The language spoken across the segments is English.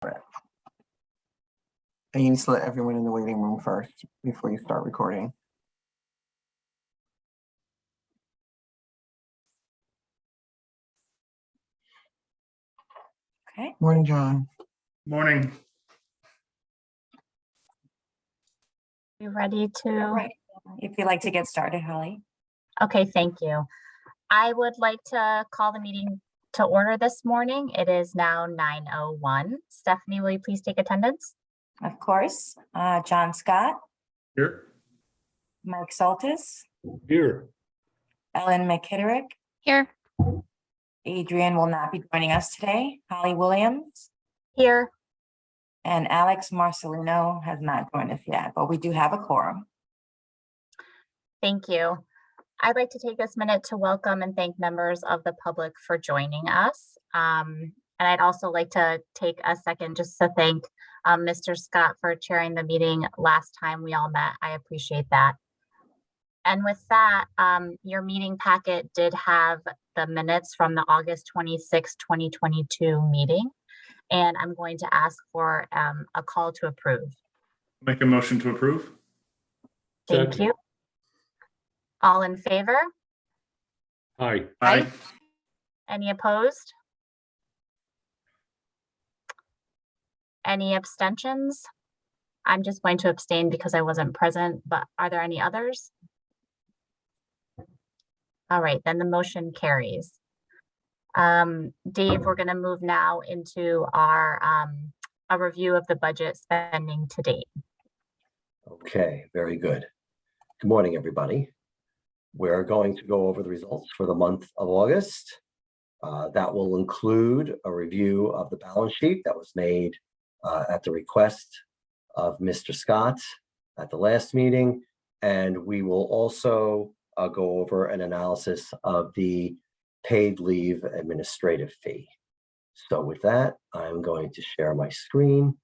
And you need to let everyone in the waiting room first before you start recording. Okay. Morning, John. Morning. You ready to? Right. If you'd like to get started, Holly. Okay, thank you. I would like to call the meeting to order this morning. It is now 9:01. Stephanie, will you please take attendance? Of course. John Scott, Here. Mark Saltis, Here. Ellen McKitterick. Here. Adrian will not be joining us today. Holly Williams Here. and Alex Marcelino has not joined us yet, but we do have a quorum. Thank you. I'd like to take this minute to welcome and thank members of the public for joining us. And I'd also like to take a second just to thank Mr. Scott for chairing the meeting last time we all met. I appreciate that. And with that, your meeting packet did have the minutes from the August 26, 2022 meeting. And I'm going to ask for a call to approve. Make a motion to approve. Thank you. All in favor? Aye. Aye. Any opposed? Any abstentions? I'm just going to abstain because I wasn't present, but are there any others? All right, then the motion carries. Dave, we're going to move now into our a review of the budget spending to date. Okay, very good. Good morning, everybody. We're going to go over the results for the month of August. That will include a review of the balance sheet that was made at the request of Mr. Scott at the last meeting. And we will also go over an analysis of the paid leave administrative fee. So with that, I'm going to share my screen.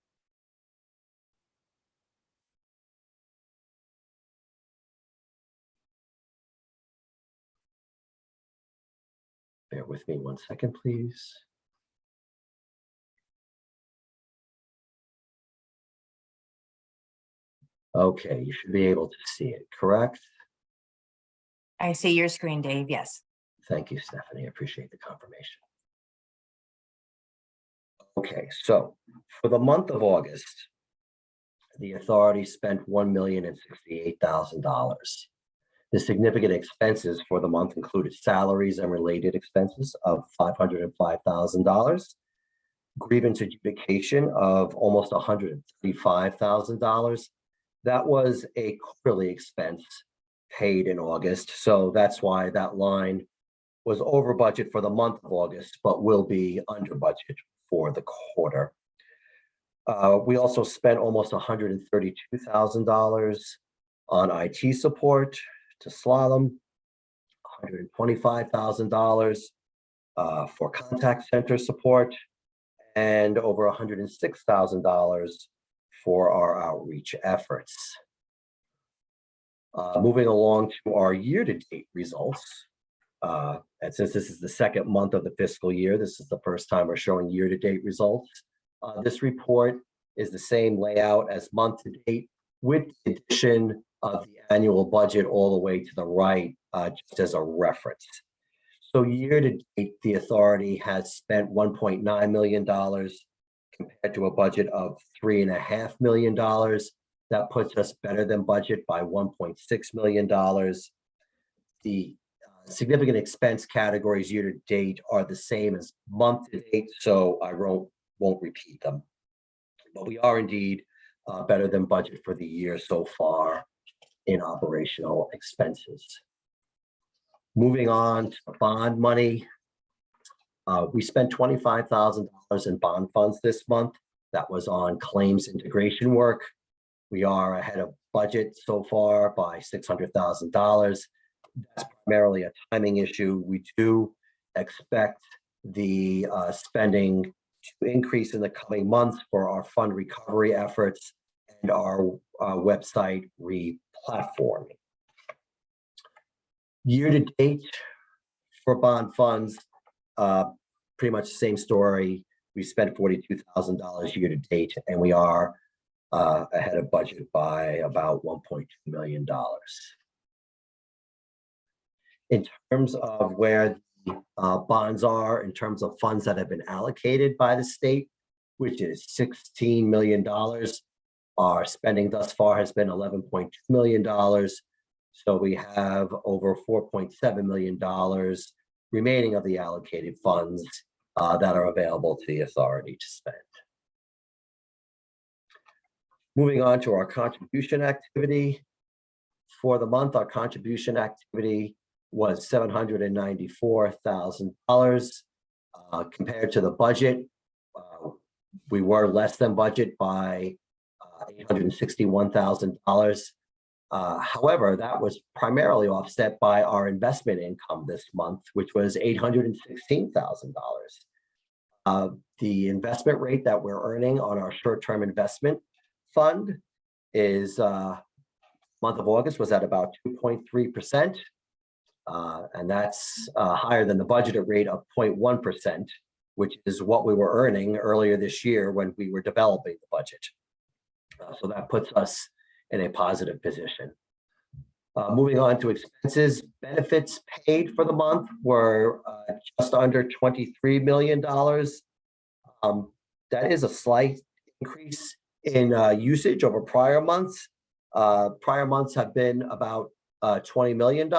Bear with me 1 second, please. Okay, you should be able to see it, correct? I see your screen, Dave. Yes. Thank you, Stephanie. I appreciate the confirmation. Okay, so for the month of August, the authority spent $1,068,000. The significant expenses for the month included salaries and related expenses of $505,000, grievance adjudication of almost $135,000. That was a quarterly expense paid in August, so that's why that line was over budget for the month of August, but will be under budget for the quarter. We also spent almost $132,000 on IT support to Slalom, $125,000 for contact center support, and over $106,000 for our outreach efforts. Moving along to our year-to-date results, and since this is the second month of the fiscal year, this is the first time we're showing year-to-date results. This report is the same layout as month-to-date with the addition of the annual budget all the way to the right, just as a reference. So year-to-date, the authority has spent $1.9 million compared to a budget of $3.5 million. That puts us better than budget by $1.6 million. The significant expense categories year to date are the same as month to date, so I won't repeat them. But we are indeed better than budget for the year so far in operational expenses. Moving on to bond money. We spent $25,000 in bond funds this month. That was on claims integration work. We are ahead of budget so far by $600,000. That's primarily a timing issue. We do expect the spending to increase in the coming months for our fund recovery efforts and our website re-platforming. Year to date for bond funds, pretty much the same story We spent $42,000 year to date, and we are ahead of budget by about $1.2 million. In terms of where the bonds are, in terms of funds that have been allocated by the state, which is $16 million, our spending thus far has been $11.2 million. So we have over $4.7 million remaining of the allocated funds that are available to the authority to spend. Moving on to our contribution activity. For the month, our contribution activity was $794,000. Compared to the budget, we were less than budget by $861,000. However, that was primarily offset by our investment income this month, which was $816,000. The investment rate that we're earning on our short-term investment fund is month of August was at about 2.3%. And that's higher than the budgeted rate of 0.1%, which is what we were earning earlier this year when we were developing the budget. So that puts us in a positive position. Moving on to expenses, benefits paid for the month were just under $23 million. That is a slight increase in usage over prior months. Prior months have been about $20 million.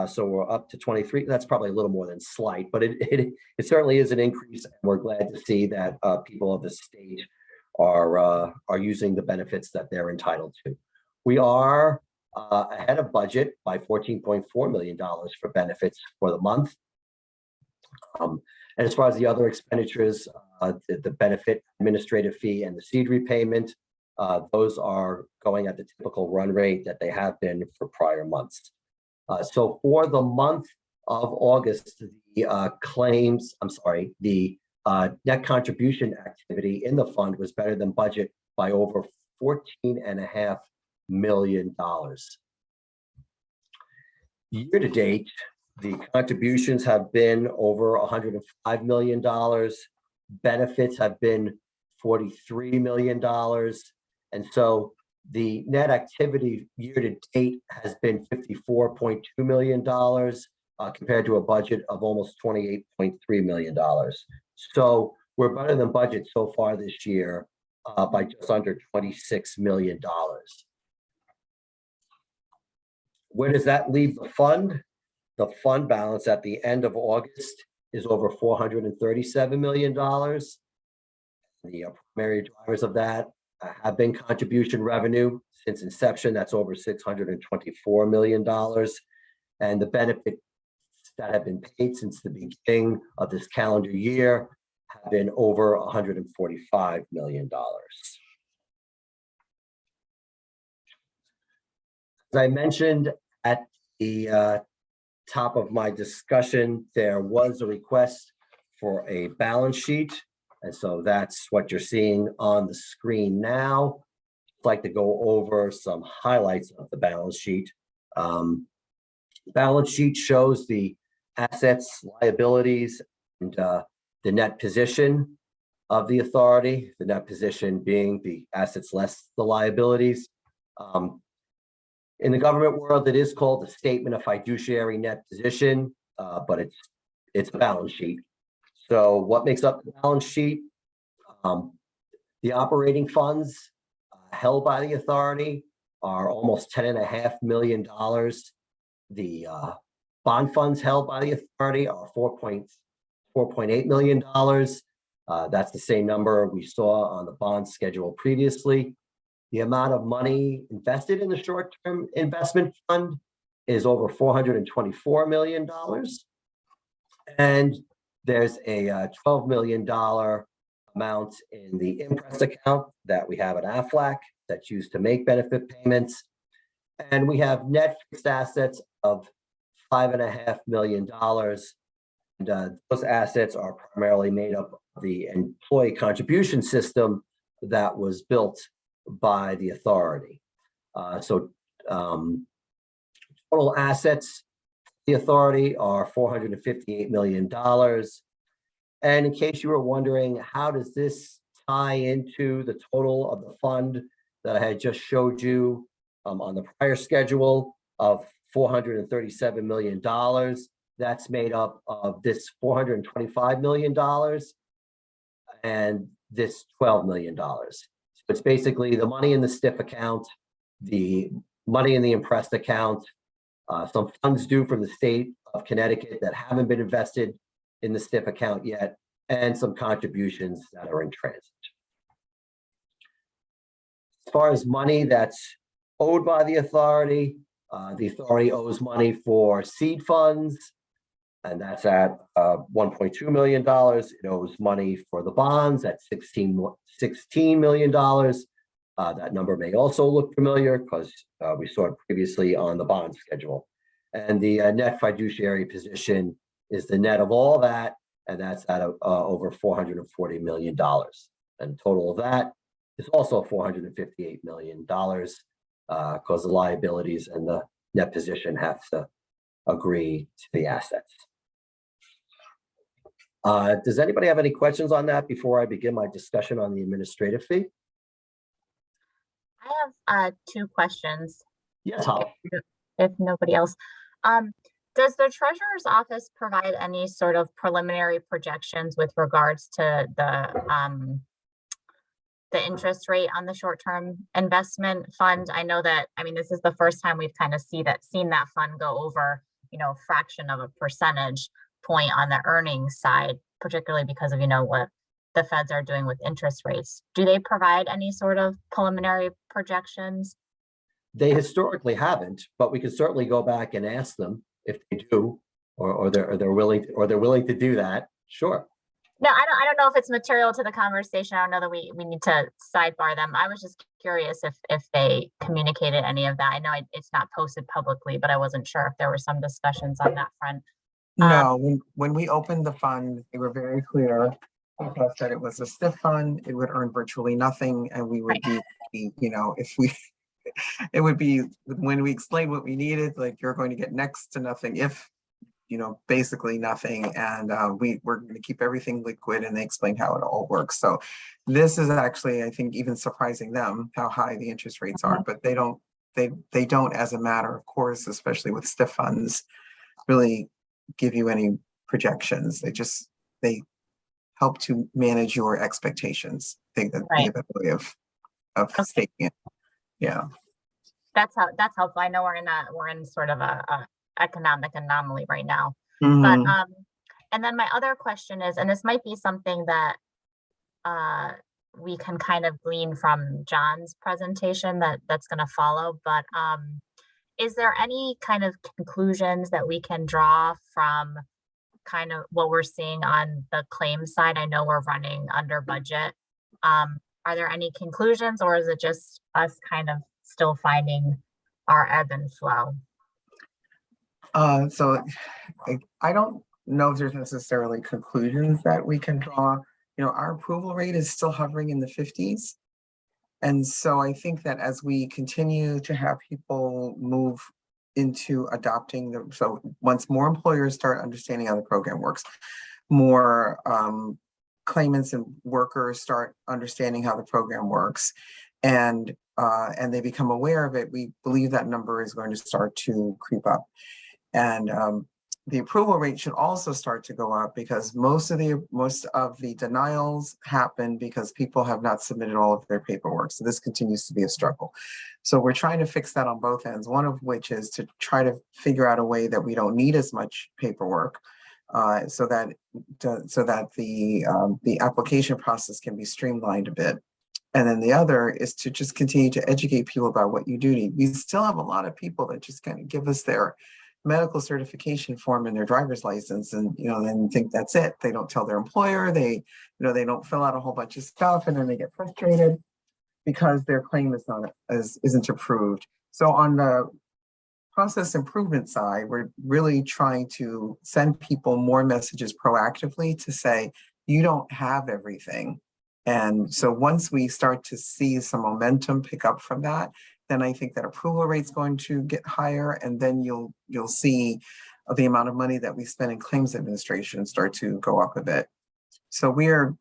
So we're up to 23. That's probably a little more than slight, but it certainly is an increase. And we're glad to see that people of the state are using the benefits that they're entitled to. We are ahead of budget by $14.4 million for benefits for the month. And as far as the other expenditures, the benefit administrative fee and the seed repayment, those are going at the typical run rate that they have been for prior months. So for the month of August, the net contribution activity in the fund was better than budget by over $14.5 million. Year to date, the contributions have been over $105 million. Benefits have been $43 million. And so the net activity year to date has been $54.2 million compared to a budget of almost $28.3 million. So we're better than budget so far this year by just under $26 million. Where does that leave the fund? The fund balance at the end of August is over $437 million. The primary drivers of that have been contribution revenue. Since inception, that's over $624 million. And the benefits that have been paid since the beginning of this calendar year have been over $145 million. As I mentioned at the top of my discussion, there was a request for a balance sheet. And so that's what you're seeing on the screen now. I'd like to go over some highlights of the balance sheet. Balance sheet shows the assets, liabilities, and the net position of the authority, the net position being the assets less the liabilities. In the government world, it is called the statement of fiduciary net position, but it's a balance sheet. So what makes up the balance sheet? The operating funds held by the authority are almost $10.5 million. The bond funds held by the authority are $4.8 million. That's the same number we saw on the bond schedule previously. The amount of money invested in the short-term investment fund is over $424 million. And there's a $12 million amount in the imprest account that we have at AFLAC that's used to make benefit payments. And we have net fixed assets of $5.5 million. And those assets are primarily made up of the employee contribution system that was built by the authority. Total assets, the authority are $458 million. And in case you were wondering, how does this tie into the total of the fund that I had just showed you on the prior schedule of $437 million? That's made up of this $425 million and this $12 million. So it's basically the money in the STIF account, the money in the impressed account, some funds due from the state of Connecticut that haven't been invested in the STIF account yet, and some contributions that are in transit. As far as money that's owed by the authority owes money for seed funds, and that's at $1.2 million. It owes money for the bonds at $16 million. That number may also look familiar because we saw it previously on the bond schedule. And the net fiduciary position is the net of all that, and that's at over $440 million. And total of that is also $458 million because the liabilities and the net position have to agree to the assets. Does anybody have any questions on that before I begin my discussion on the administrative fee? I have two questions. Yes, Holly. If nobody else. Does the treasurer's office provide any sort of preliminary projections with regards to the interest rate on the short-term investment fund? I know that, I mean, this is the first time we've kind of seen that fund go over, a fraction of a percentage point on the earnings side, particularly because of, what the feds are doing with interest rates. Do they provide any sort of preliminary projections? They historically haven't, but we could certainly go back and ask them if they do, or they're willing to do that. Sure. No, I don't know if it's material to the conversation. I don't know that we need to sidebar them. I was just curious if they communicated any of that. I know it's not posted publicly, but I wasn't sure if there were some discussions on that front. No, when we opened the fund, they were very clear with us that it was a STIF fund, it would earn virtually nothing, and we would be, if we, it would be, when we explained what we needed, like you're going to get next to nothing, if, basically nothing, and we're going to keep everything liquid, and they explained how it all works. So this is actually, I think, even surprising them how high the interest rates are, but they don't, as a matter of course, especially with STIF funds, really give you any projections. They help to manage your expectations. I think that Right. the way of stating it. Yeah. That's helpful. I know we're in sort of a economic anomaly right now. Mhm. But and then my other question is, and this might be something that we can kind of glean from John's presentation that's going to follow, but is there any kind of conclusions that we can draw from kind of what we're seeing on the claims side? I know we're running under budget. Are there any conclusions, or is it just us kind of still finding our ebb and flow? So I don't know if there's necessarily conclusions that we can draw. Our approval rate is still hovering in the 50s. And so I think that as we continue to have people move into adopting so once more employers start understanding how the program works, more claimants and workers start understanding how the program works, and they become aware of it, we believe that number is going to start to creep up. And the approval rate should also start to go up, because most of the denials happen because people have not submitted all of their paperwork. So this continues to be a struggle. So we're trying to fix that on both ends, one of which is to try to figure out a way that we don't need as much paperwork, so that the application process can be streamlined a bit. And then the other is to just continue to educate people about what you do need. We still have a lot of people that just kind of give us their medical certification form and their driver's license, and then think that's it. They don't tell their employer, they don't fill out a whole bunch of stuff, and then they get frustrated because their claim isn't approved. So on the process improvement side, we're really trying to send people more messages proactively to say, you don't have everything. And so once we start to see some momentum pick up from that, then I think that approval rate's going to get higher, and then you'll see the amount of money that we spend in claims administration start to go up a bit. So we're,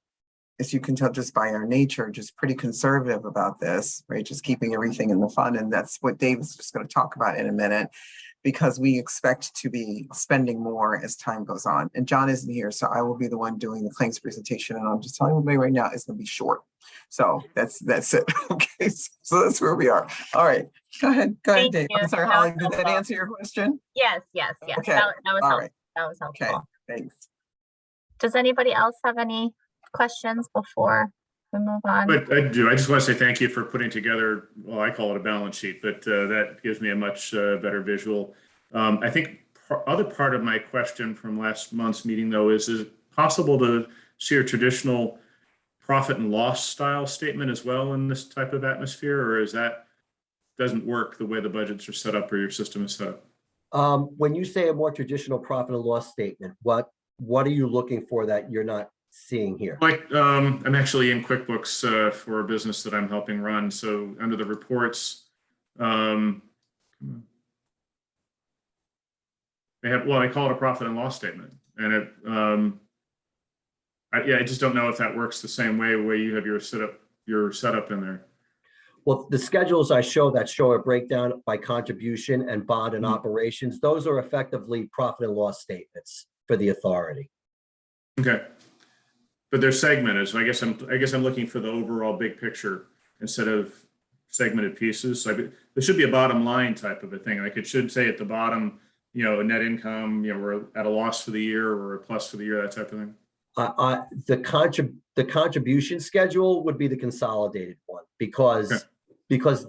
as you can tell just by our nature, just pretty conservative about this, right? Just keeping everything in the fund. And that's what Dave's just going to talk about in a minute, because we expect to be spending more as time goes on. And John isn't here, so I will be the one doing the claims presentation. And I'm just telling everybody right now, it's going to be short. So that's it. Okay, so that's where we are. All right, go ahead, Thank Dave. you. I'm sorry, That Holly, was did that helpful. answer your question? Yes, yes, yes. Okay, That was all helpful. right. That was helpful. Okay, thanks. Does anybody else have any questions before we move on? But I do. I just want to say thank you for putting together, well, I call it a balance sheet, but that gives me a much better visual. I think other part of my question from last month's meeting, though, is it possible to see a traditional profit and loss style statement as well in this type of atmosphere, or is that doesn't work the way the budgets are set up or your system is set up? When you say a more traditional profit and loss statement, what are you looking for that you're not seeing here? Like, I'm actually in QuickBooks for a business that I'm helping run. So under the reports, they have, well, I call it a profit and loss statement. And it, I just don't know if that works the same way you have your setup in there. Well, the schedules I show that show a breakdown by contribution and bond and operations, those are effectively profit and loss statements for the authority. Okay. But they're segmented. So I guess I'm looking for the overall big picture instead of segmented pieces. So there should be a bottom line type of a thing. Like it should say at the bottom, net income, we're at a loss for the year or a plus for the year, that type of thing. The contribution schedule would be the consolidated one because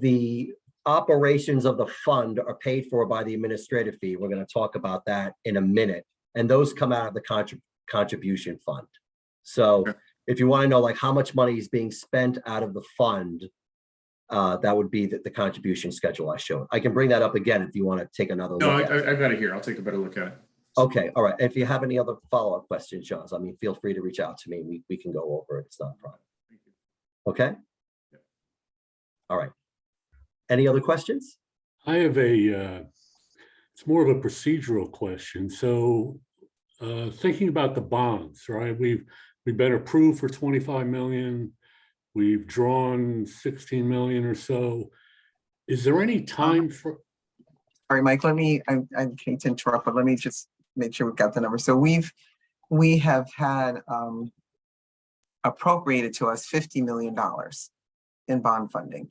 the operations of the fund are paid for by the administrative fee. We're going to talk about that in a minute, and those come out of the contribution fund. So if you want to know like how much money is being spent out of the fund, that would be the contribution schedule I showed. I can bring that up again if you want to take another look. No, I've got it here. I'll take a better look at it. Okay, all right. If you have any other follow-up questions, John, I mean, feel free to reach out to me. We can go over it. It's not a problem. Thank you. Okay. All right. Any other questions? I have it's more of a procedural question. So thinking about the bonds, right? We've been approved for 25 million. We've drawn 16 million or so. Is there any time for? Sorry, Mike, I hate to interrupt, but let me just make sure we've got the number. So we have had appropriated to us $50 million in bond funding.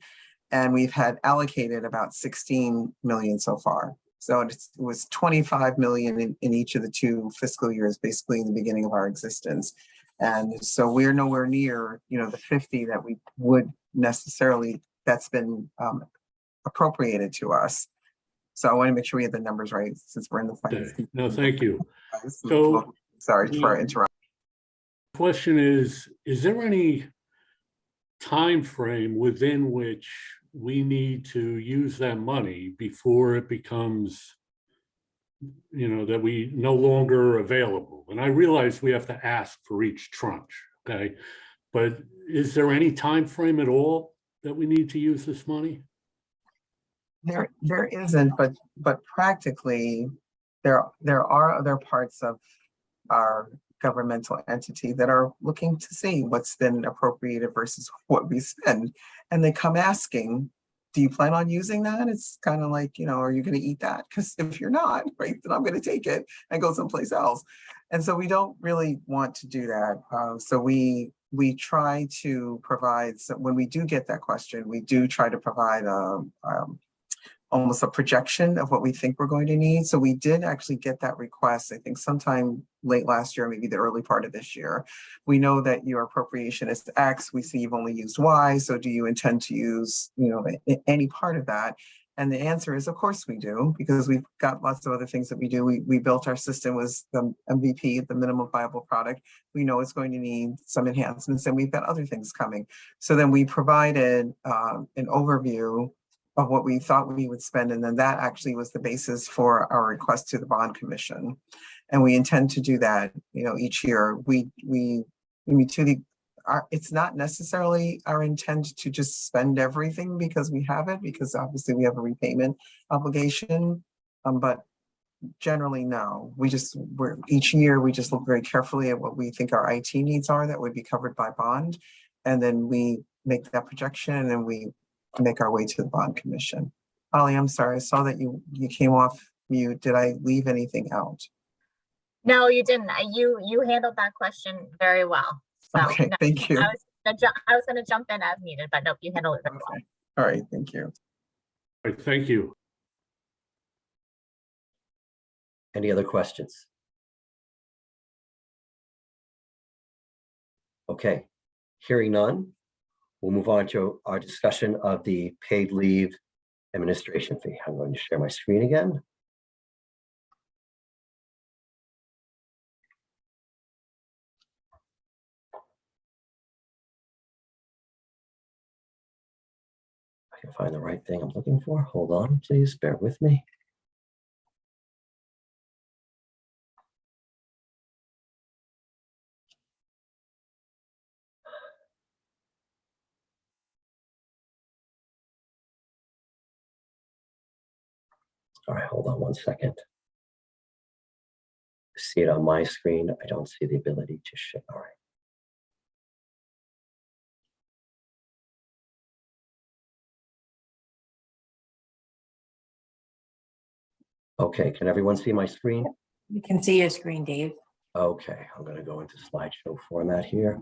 And we've had allocated about 16 million so far. So it was 25 million in each of the 2 fiscal years, basically in the beginning of our existence. And so we're nowhere near, the 50 that we would necessarily, that's been appropriated to us. So I want to make sure we have the numbers right since we're in the finance. Okay. No, thank you. So sorry for interrupting. Question is there any time frame within which we need to use that money before it becomes, that we no longer available? And I realize we have to ask for each tranche, okay? But is there any time frame at all that we need to use this money? There isn't, but practically there are other parts of our governmental entity that are looking to see what's been appropriated versus what we spend. And they come asking, do you plan on using that? It's kind of like, are you going to eat that? Because if you're not, right, then I'm going to take it and go someplace else. And so we don't really want to do that. So we try to provide, so when we do get that question, we do try to provide almost a projection of what we think we're going to need. So we did actually get that request, I think sometime late last year, maybe the early part of this year. We know that your appropriation is X, we see you've only used Y, so do you intend to use, any part of that? And the answer is, of course we do, because we've got lots of other things that we do. We built our system with the MVP, the minimum viable product. We know it's going to need some enhancements, and we've got other things coming. So then we provided an overview of what we thought we would spend. And then that actually was the basis for our request to the bond commission. And we intend to do that, each year. It's not necessarily our intent to just spend everything because we have it, because obviously we have a repayment obligation. But generally, no. Each year, we just look very carefully at what we think our IT needs are that would be covered by bond. And then we make that projection and we make our way to the bond commission. Holly, I'm sorry, I saw that you came off mute. Did I leave anything out? No, you didn't. You handled that question very well. So Okay, no, thank you. I was gonna jump in as needed, but nope, you handled it very well. Okay. All right, thank you. All right, thank you. Any other questions? Okay, hearing none, we'll move on to our discussion of the paid leave administration fee. I'm going to share my screen again. I can find the right thing I'm looking for. Hold on, please bear with me. All right, hold on one second. See it on my screen. I don't see the ability to share. All right. Okay, can everyone see my screen? You can see your screen, Dave. Okay, I'm going to go into slideshow format here.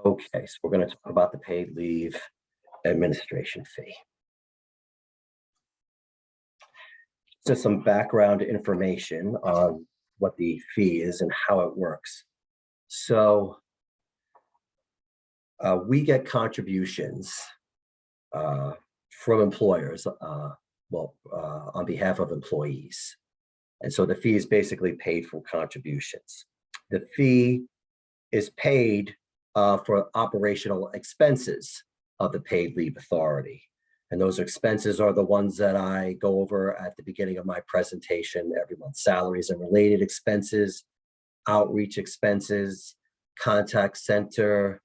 Okay, so we're going to talk about the paid leave administration fee. Just some background information on what the fee is and how it works. So we get contributions from employers, on behalf of employees. And so the fee is basically paid for contributions. The fee is paid for operational expenses of the paid leave authority. And those expenses are the ones that I go over at the beginning of my presentation every month: salaries and related expenses, outreach expenses, contact center,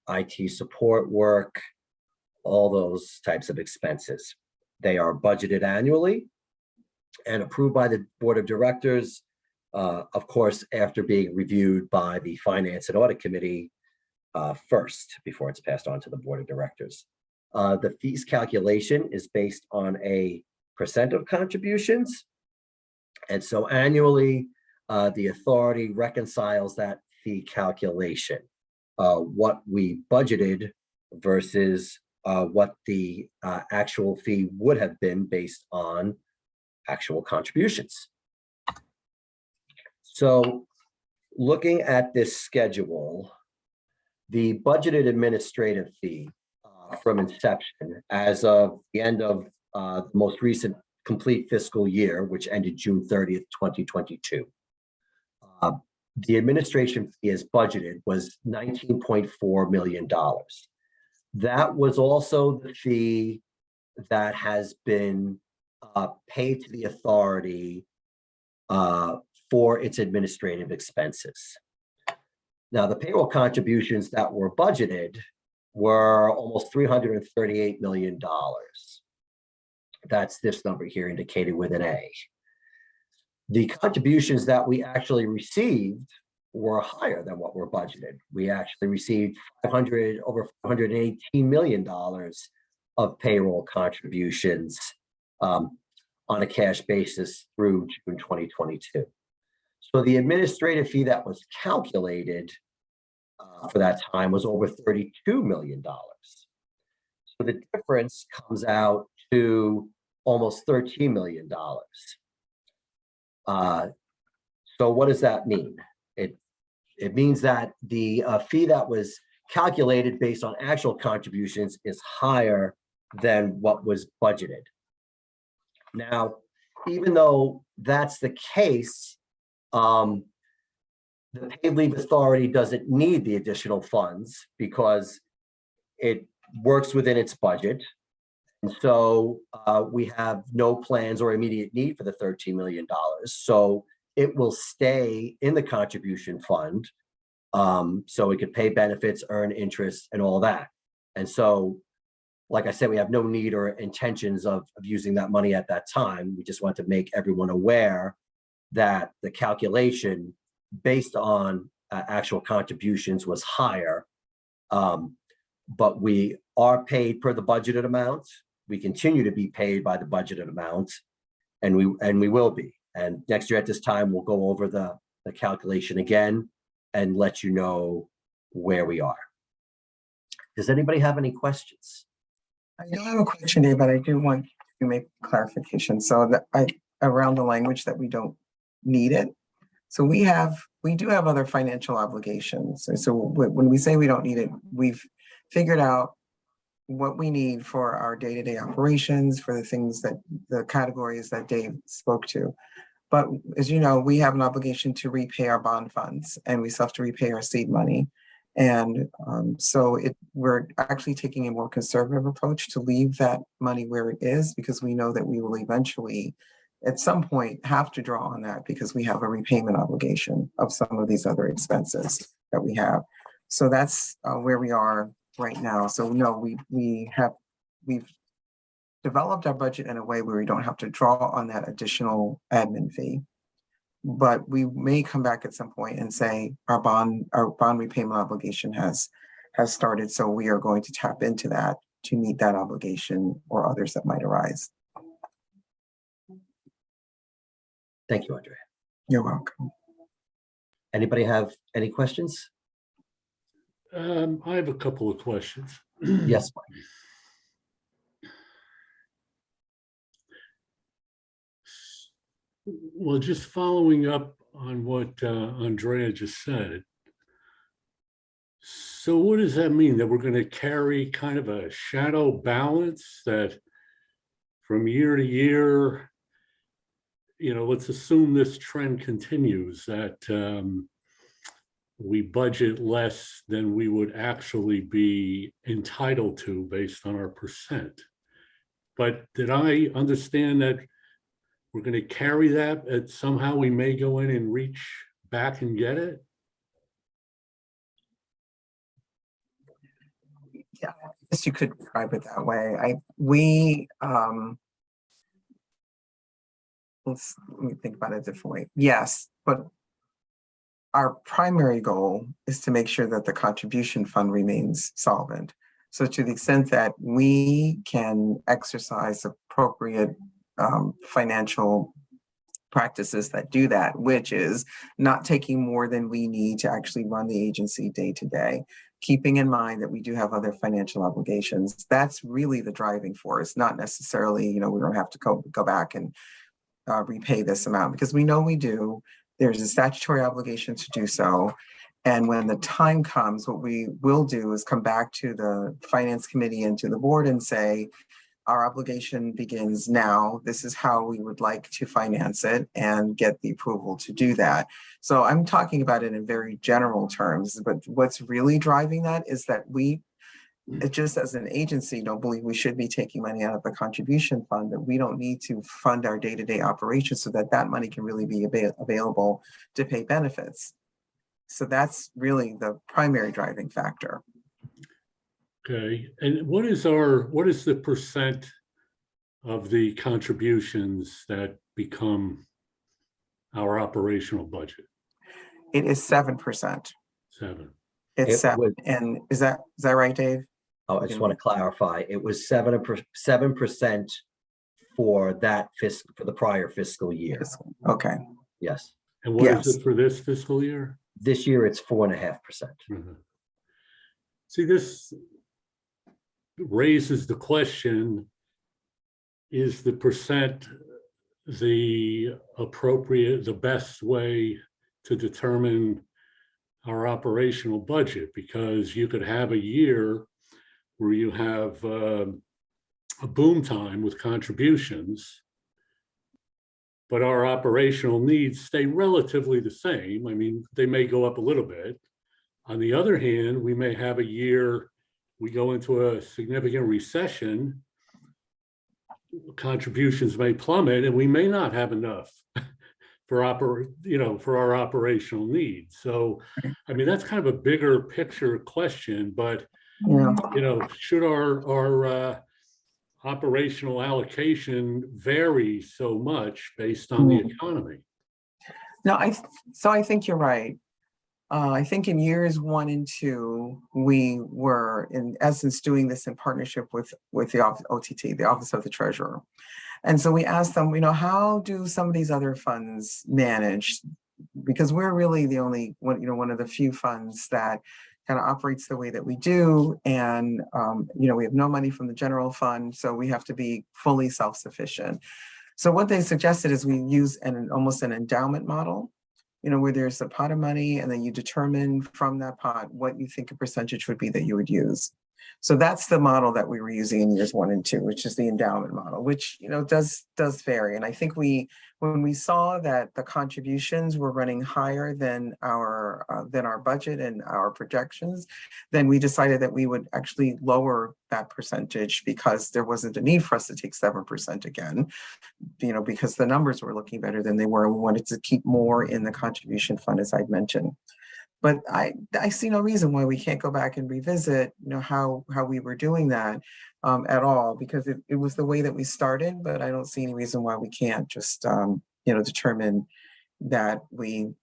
IT support work, all those types of expenses. They are budgeted annually and approved by the board of directors, of course, after being reviewed by the Finance and Audit Committee first, before it's passed on to the board of directors. The fees calculation is based on a % of contributions. And so annually, the authority reconciles that fee calculation, what we budgeted versus what the actual fee would have been based on actual contributions. So looking at this schedule, the budgeted administrative fee from inception as of the end of the most recent complete fiscal year, which ended June 30th, 2022. The administration fee as budgeted was $19.4 million. That was also the fee that has been paid to the authority for its administrative expenses. Now, the payroll contributions that were budgeted were almost $338 million. That's this number here indicated with an A. The contributions that we actually received were higher than what were budgeted. We actually received over $518 million of payroll contributions on a cash basis through June 2022. So the administrative fee that was calculated for that time was over $32 million. So the difference comes out to almost $13 million. So what does that mean? It means that the fee that was calculated based on actual contributions is higher than what was budgeted. Now, even though that's the case, the paid leave authority doesn't need the additional funds because it works within its budget. And so we have no plans or immediate need for the $13 million. So it will stay in the contribution fund. So it could pay benefits, earn interest, and all that. And so like I said, we have no need or intentions of using that money at that time. We just want to make everyone aware that the calculation based on actual contributions was higher. But we are paid per the budgeted amount. We continue to be paid by the budgeted amount, and we will be. And next year at this time, we'll go over the calculation again and let you know where we are. Does anybody have any questions? I don't have a question, Dave, but I do want to make clarification. So that around the language that we don't need it. So we do have other financial obligations. So when we say we don't need it, we've figured out what we need for our day-to-day operations, for the categories that Dave spoke to. But as you know, we have an obligation to repay our bond funds, and we still have to repay our seed money. And so we're actually taking a more conservative approach to leave that money where it is, because we know that we will eventually, at some point, have to draw on that because we have a repayment obligation of some of these other expenses that we have. So that's where we are right now. So no, we've developed our budget in a way where we don't have to draw on that additional admin fee. But we may come back at some point and say our bond repayment obligation has started. So we are going to tap into that to meet that obligation or others that might arise. Thank you, Andrea. You're welcome. Anybody have any questions? I have a couple of questions. Yes, Mike. Well, just following up on what Andrea just said. So what does that mean? That we're going to carry kind of a shadow balance that from year to year, let's assume this trend continues, that we budget less than we would actually be entitled to based on our percent. But did I understand that we're going to carry that, and somehow we may go in and reach back and get it? Yeah, I guess you could describe it that way. Let me think about it a different way. Yes, but our primary goal is to make sure that the contribution fund remains solvent. So to the extent that we can exercise appropriate financial practices that do that, which is not taking more than we need to actually run the agency day to day, keeping in mind that we do have other financial obligations. That's really the driving force, not necessarily, we don't have to go back and repay this amount, because we know we do. There's a statutory obligation to do so. And when the time comes, what we will do is come back to the finance committee and to the board and say, our obligation begins now. This is how we would like to finance it and get the approval to do that. So I'm talking about it in very general terms, but what's really driving that is that we, just as an agency, don't believe we should be taking money out of the contribution fund, that we don't need to fund our day-to-day operations so that that money can really be available to pay benefits. So that's really the primary driving factor. Okay, and what is the percent of the contributions that become our operational budget? It is 7%. 7. It's 7%. And is that right, Dave? Oh, I just want to clarify. It was 7% for the prior fiscal year. Okay. Yes. And what is it for this fiscal year? This year, it's 4.5%. Mm-hmm. See, this raises the question, is the percent the best way to determine our operational budget? Because you could have a year where you have a boom time with contributions, but our operational needs stay relatively the same. I mean, they may go up a little bit. On the other hand, we may have a year, we go into a significant recession, contributions may plummet, and we may not have enough for our operational needs. So, I mean, that's kind of a bigger picture question, but Yeah. You know, should our operational allocation vary so much based on the economy? No, so I think you're right. I think in years 1 and 2, we were in essence doing this in partnership with the OTT, the Office of the Treasurer. And so we asked them, how do some of these other funds manage? Because we're really the only one of the few funds that kind of operates the way that we do. And, we have no money from the general fund, so we have to be fully self-sufficient. So what they suggested is we use almost an endowment model, where there's a pot of money and then you determine from that pot what you think a percentage would be that you would use. So that's the model that we were using in years 1 and 2, which is the endowment model, which does vary. And I think when we saw that the contributions were running higher than our budget and our projections, then we decided that we would actually lower that percentage because there wasn't a need for us to take 7% again, because the numbers were looking better than they were. We wanted to keep more in the contribution fund, as I'd mentioned. But I see no reason why we can't go back and revisit, how we were doing that at all, because it was the way that we started. But I don't see any reason why we can't just, determine that we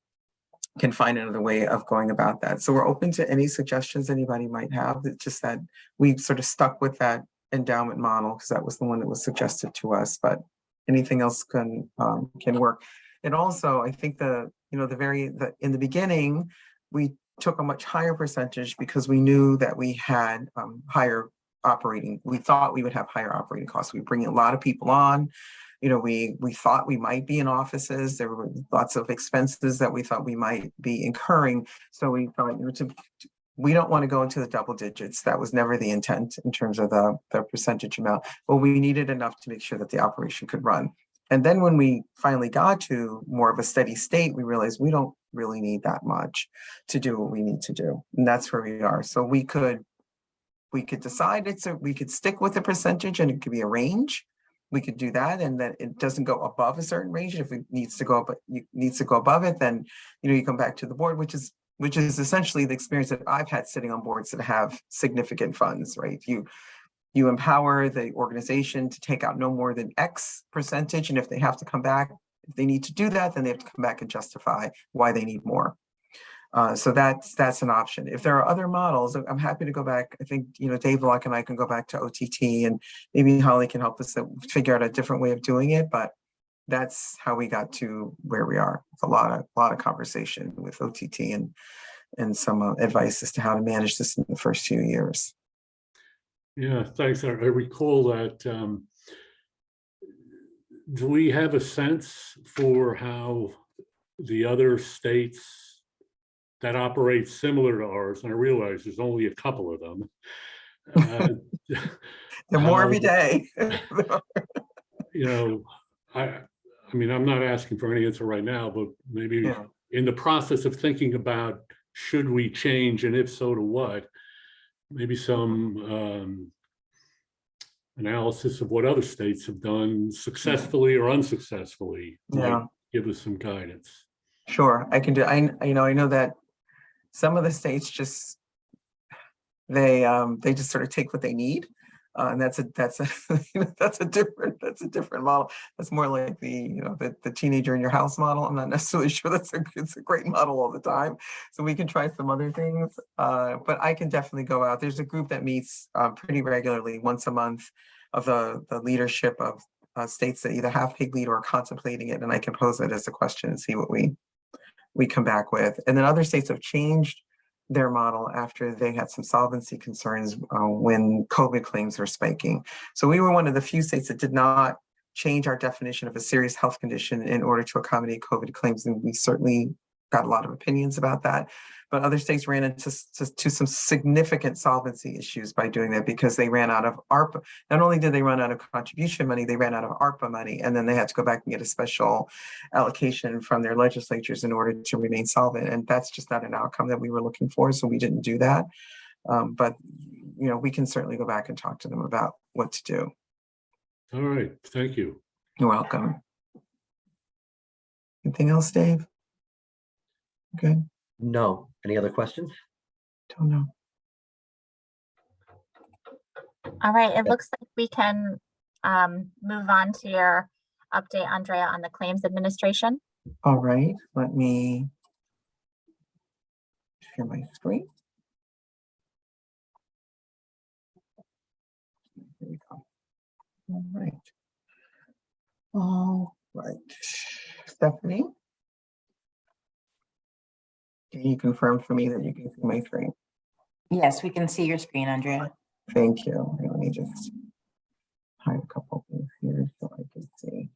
can find another way of going about that. So we're open to any suggestions anybody might have. It's just that we sort of stuck with that endowment model because that was the one that was suggested to us. But anything else can work. And also, I think in the beginning, we took a much higher percentage because we knew that we had we thought we would have higher operating costs. We bring a lot of people on. We thought we might be in offices. There were lots of expenses that we thought we might be incurring. So we thought, we don't want to go into the double digits. That was never the intent in terms of the percentage amount, but we needed enough to make sure that the operation could run. And then when we finally got to more of a steady state, we realized we don't really need that much to do what we need to do. And that's where we are. So we could decide we could stick with the percentage and it could be a range. We could do that, and that it doesn't go above a certain range. If it needs to go above it, then you come back to the board, which is essentially the experience that I've had sitting on boards that have significant funds, right? You empower the organization to take out no more than X percentage. And if they have to come back, if they need to do that, then they have to come back and justify why they need more. So that's an option. If there are other models, I'm happy to go back. I think, Dave Locke and I can go back to OTT, and maybe Holly can help us figure out a different way of doing it. But that's how we got to where we are. It's a lot of conversation with OTT and some advice as to how to manage this in the first few years. Yeah, thanks. I recall that. Do we have a sense for how the other states that operate similar to ours, and I realize there's only a couple of them. They're more every day. I mean, I'm not asking for any answer right now, but maybe in the process of thinking about should we change, and if so, to what, maybe some analysis of what other states have done successfully or unsuccessfully might give us some guidance. Sure, I can do. I know that some of the states just they just sort of take what they need, and that's a different model. That's more like the teenager in your house model. I'm not necessarily sure it's a great model all the time. So we can try some other things, but I can definitely go out. There's a group that meets pretty regularly, once a month, of the leadership of states that either have Pig Lead or are contemplating it, and I can pose it as a question and see what we come back with. And then other states have changed their model after they had some solvency concerns when COVID claims were spiking. So we were one of the few states that did not change our definition of a serious health condition in order to accommodate COVID claims. And we certainly got a lot of opinions about that. But other states ran into some significant solvency issues by doing that, because they ran out of ARPA. Not only did they run out of contribution money, they ran out of ARPA money, and then they had to go back and get a special allocation from their legislatures in order to remain solvent. And that's just not an outcome that we were looking for, so we didn't do that. But we can certainly go back and talk to them about what to do. All right, thank you. You're welcome. Anything else, Dave? Okay. No. Any other questions? Don't know. All right, it looks like we can move on to your update, Andrea, on the claims administration. All right, let me share my screen. Here we go. All right. All right. Stephanie, can you confirm for me that you can see my screen? Yes, we can see your screen, Andrea. Thank you. Let me just hide a couple things here so I can see.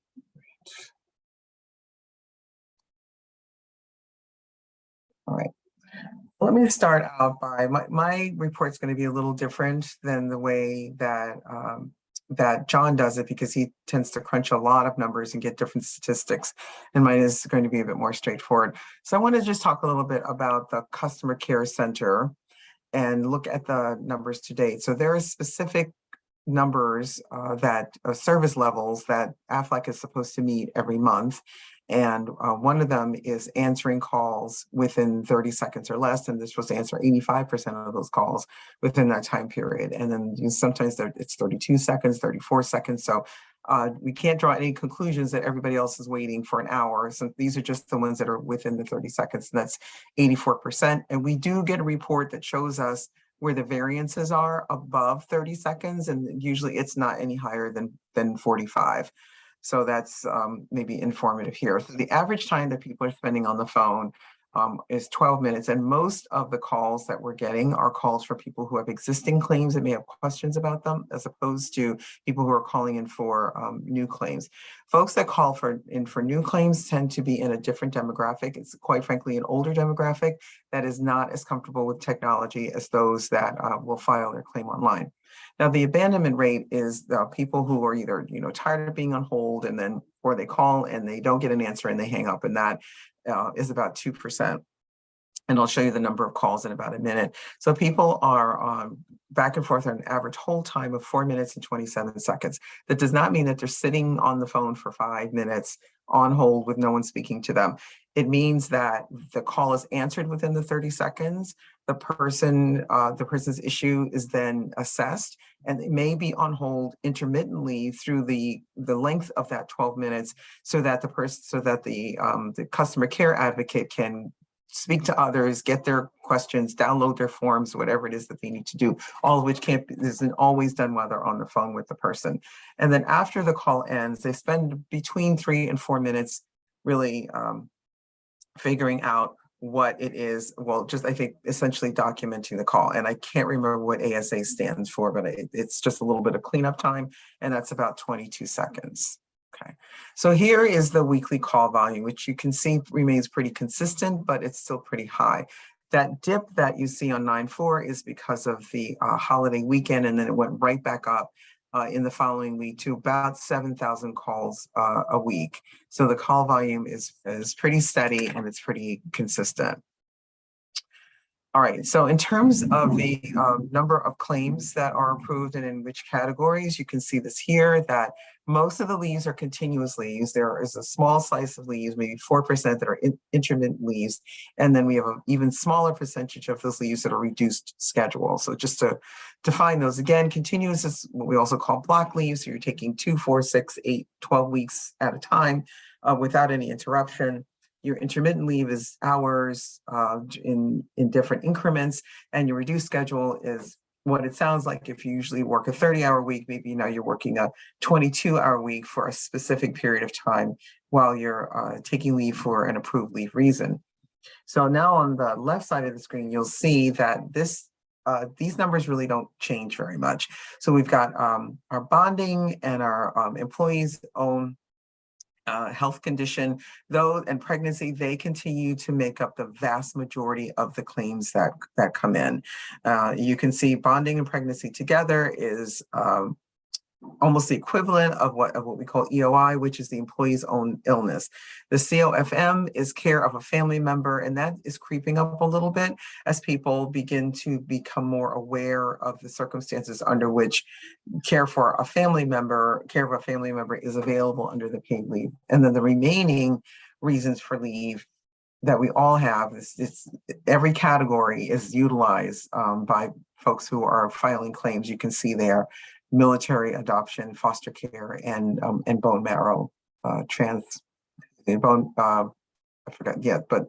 All right. Let me start out by my report's going to be a little different than the way that that John does it, because he tends to crunch a lot of numbers and get different statistics, and mine is going to be a bit more straightforward. So I want to just talk a little bit about the customer care center and look at the numbers to date. So there are specific numbers that service levels that AFLAC is supposed to meet every month. And one of them is answering calls within 30 seconds or less, and they're supposed to answer 85% of those calls within that time period. And then sometimes it's 32 seconds, 34 seconds. So we can't draw any conclusions that everybody else is waiting for an hour. So these are just the ones that are within the 30 seconds, and that's 84%. And we do get a report that shows us where the variances are above 30 seconds, and usually it's not any higher than 45. So that's maybe informative here. So the average time that people are spending on the phone is 12 minutes. And most of the calls that we're getting are calls for people who have existing claims that may have questions about them, as opposed to people who are calling in for new claims. Folks that call in for new claims tend to be in a different demographic. It's quite frankly an older demographic that is not as comfortable with technology as those that will file their claim online. Now, the abandonment rate is the people who are either tired of being on hold, or they call and they don't get an answer and they hang up, and that is about 2%. And I'll show you the number of calls in about a minute. So people are back and forth on an average hold time of 4 minutes and 27 seconds. That does not mean that they're sitting on the phone for 5 minutes on hold with no one speaking to them. It means that the call is answered within the 30 seconds. The person's issue is then assessed, and they may be on hold intermittently through the length of that 12 minutes, so that the customer care advocate can speak to others, get their questions, download their forms, whatever it is that they need to do, all of which isn't always done while they're on the phone with the person. And then after the call ends, they spend between 3 and 4 minutes really figuring out what it is. Well, just I think essentially documenting the call. And I can't remember what ASA stands for, but it's just a little bit of cleanup time, and that's about 22 seconds. Okay, so here is the weekly call volume, which you can see remains pretty consistent, but it's still pretty high. That dip that you see on 9/4 is because of the holiday weekend, and then it went right back up in the following week to about 7,000 calls a week. So the call volume is pretty steady and it's pretty consistent. All right, so in terms of the number of claims that are approved and in which categories, you can see this here, that most of the leaves are continuous leaves. There is a small slice of leaves, maybe 4% that are intermittent leaves. And then we have an even smaller percentage of those leaves that are reduced schedule. So just to define those again, continuous is what we also call block leaves. So you're taking 2, 4, 6, 8, 12 weeks at a time without any interruption. Your intermittent leave is hours in different increments, and your reduced schedule is what it sounds like. If you usually work a 30-hour week, maybe now you're working a 22-hour week for a specific period of time while you're taking leave for an approved leave reason. So now on the left side of the screen, you'll see that these numbers really don't change very much. So we've got our bonding and our employees' own health condition, and pregnancy, they continue to make up the vast majority of the claims that come in. You can see bonding and pregnancy together is almost the equivalent of what we call EOI, which is the employee's own illness. The COFM is care of a family member, and that is creeping up a little bit as people begin to become more aware of the circumstances under which care of a family member is available under the paid leave. And then the remaining reasons for leave that we all have. It's every category is utilized by folks who are filing claims. You can see there, military, adoption, foster care, and bone marrow I forgot yet, but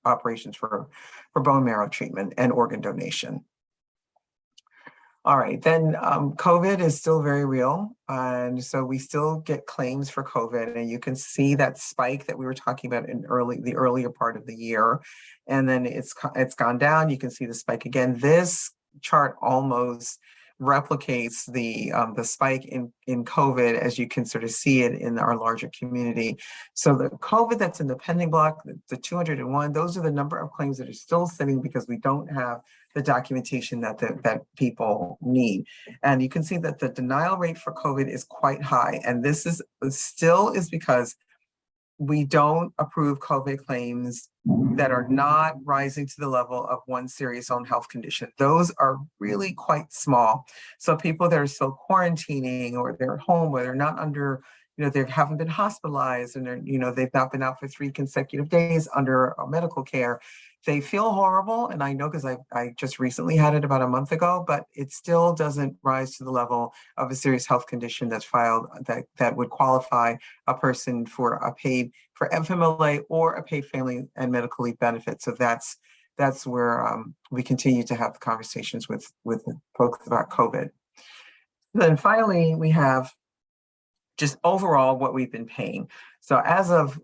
operations for bone marrow treatment and organ donation. All right, then COVID is still very real. And so we still get claims for COVID, and you can see that spike that we were talking about in the earlier part of the year. And then it's gone down. You can see the spike again. This chart almost replicates the spike in COVID, as you can sort of see it in our larger community. So the COVID that's in the pending block, the 201, those are the number of claims that are still sitting because we don't have the documentation that people need. And you can see that the denial rate for COVID is quite high. And this is still because we don't approve COVID claims that are not rising to the level of one serious own health condition. Those are really quite small. So people that are still quarantining, or they're at home, or they're not under, they haven't been hospitalized, and they've not been out for 3 consecutive days under medical care. They feel horrible, and I know because I just recently had it about a month ago, but it still doesn't rise to the level of a serious health condition that's filed that would qualify a person for FMLA or a paid family and medical leave benefit. So that's where we continue to have the conversations with folks about COVID. Then finally, we have just overall what we've been paying. So as of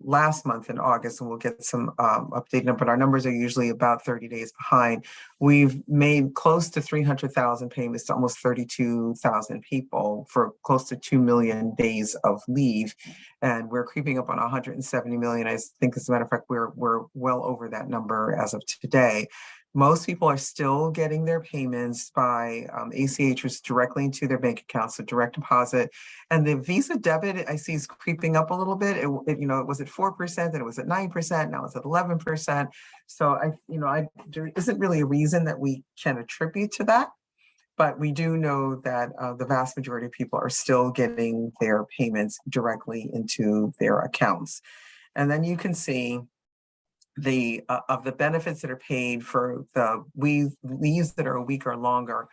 last month in August, and we'll get some updated number, but our numbers are usually about 30 days behind. We've made close to 300,000 payments to almost 32,000 people for close to 2 million days of leave. And we're creeping up on 170 million. I think, as a matter of fact, we're well over that number as of today. Most people are still getting their payments by ACH directly into their bank accounts, so direct deposit. And the Visa debit I see is creeping up a little bit. It was at 4%, then it was at 9%, now it's at 11%. So there isn't really a reason that we can attribute to that, but we do know that the vast majority of people are still getting their payments directly into their accounts. And then you can see of the benefits that are paid for the leaves that are a week or longer,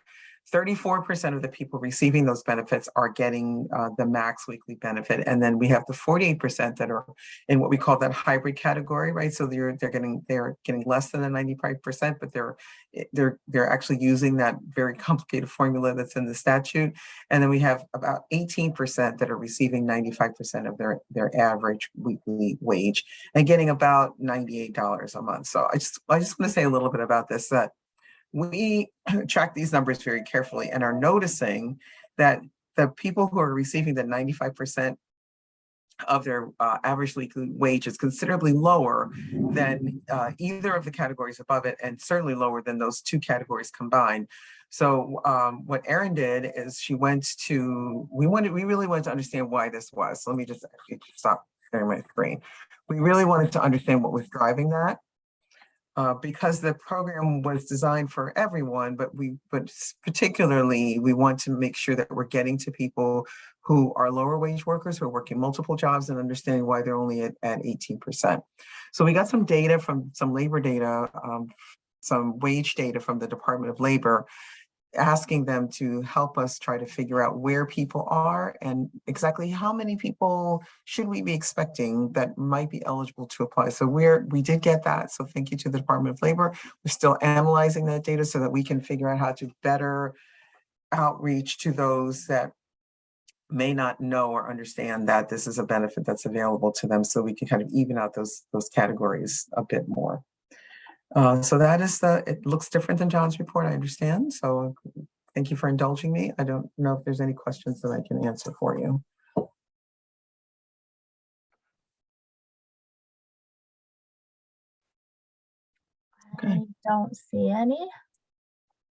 34% of the people receiving those benefits are getting the max weekly benefit. And then we have the 48% that are in what we call that hybrid category, right? So they're getting less than the 95%, but they're actually using that very complicated formula that's in the statute. And then we have about 18% that are receiving 95% of their average weekly wage and getting about $98 a month. So I just want to say a little bit about this, that we track these numbers very carefully and are noticing that the people who are receiving the 95% of their average weekly wage is considerably lower than either of the categories above it, and certainly lower than those two categories combined. So what Erin did is we really wanted to understand why this was. So let me just actually stop sharing my screen. We really wanted to understand what was driving that. Because the program was designed for everyone, but particularly we want to make sure that we're getting to people who are lower wage workers who are working multiple jobs and understanding why they're only at 18%. So we got some data from some labor data, some wage data from the Department of Labor, asking them to help us try to figure out where people are and exactly how many people should we be expecting that might be eligible to apply. So we did get that. So thank you to the Department of Labor. We're still analyzing that data so that we can figure out how to better outreach to those that may not know or understand that this is a benefit that's available to them, so we can kind of even out those categories a bit more. So that is it looks different than John's report, I understand. So thank you for indulging me. I don't know if there's any questions that I can answer for you. Okay. I don't see any.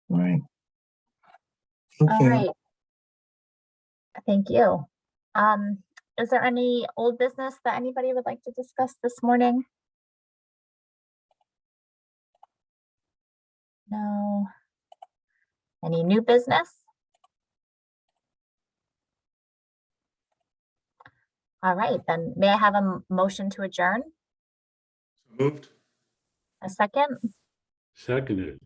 All right. Thank All you. right. Thank you. Is there any old business that anybody would like to discuss this morning? No. Any new business? All right, then may I have a motion to adjourn? Moved. A second? Seconded.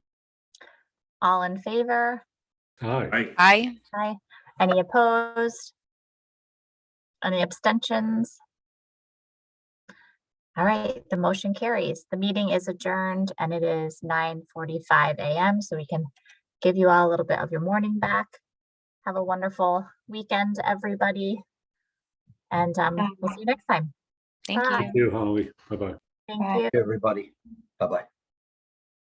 All in favor? Aye. Aye. Aye. Aye. Any opposed? Any abstentions? All right, the motion carries. The meeting is adjourned and it is 9:45 a.m. So we can give you all a little bit of your morning back. Have a wonderful weekend, everybody. And we'll see you next time. Thank Bye. you. Thank you, Holly. Bye-bye. Thank Bye. you. Everybody, bye-bye.